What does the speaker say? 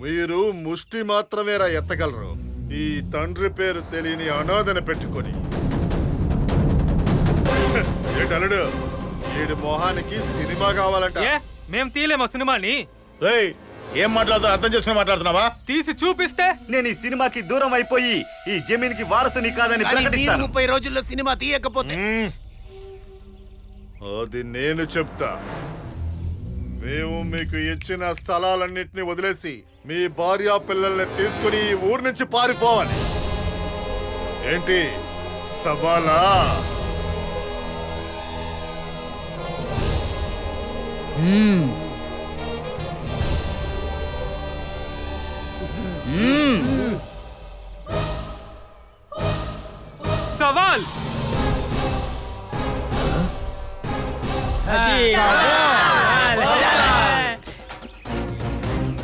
మీరు ముష్టి మాత్రమేరా ఎత్తగలరు. ఈ తండ్రి పేరు తెలియని అనాథన పెట్టుకొని ఏటలుడు ఈడి మొహానికి సినిమా కావాలంట. మేం తీలేమో సినిమాని. ఏం మాట్లాడుతా అర్థం చేసుకుని మాట్లాడుతున్నావా? తీసి చూపిస్తే నేను ఈ సినిమాకి దూరం అయిపోయి ఈ జమీన్కి వారసుని కాదని ప్రకటిస్తాను. 30 రోజుల్లో సినిమా తీయకపోతే అది నేను చెప్తా. మేము మీకు ఇచ్చిన స్థలాలన్నింటినీ వదిలేసి మీ భార్య పిల్లల్ని తీసుకుని ఈ ఊరు నుంచి పారిపోవాలి. ఏంటి సవాలా? సవాల్.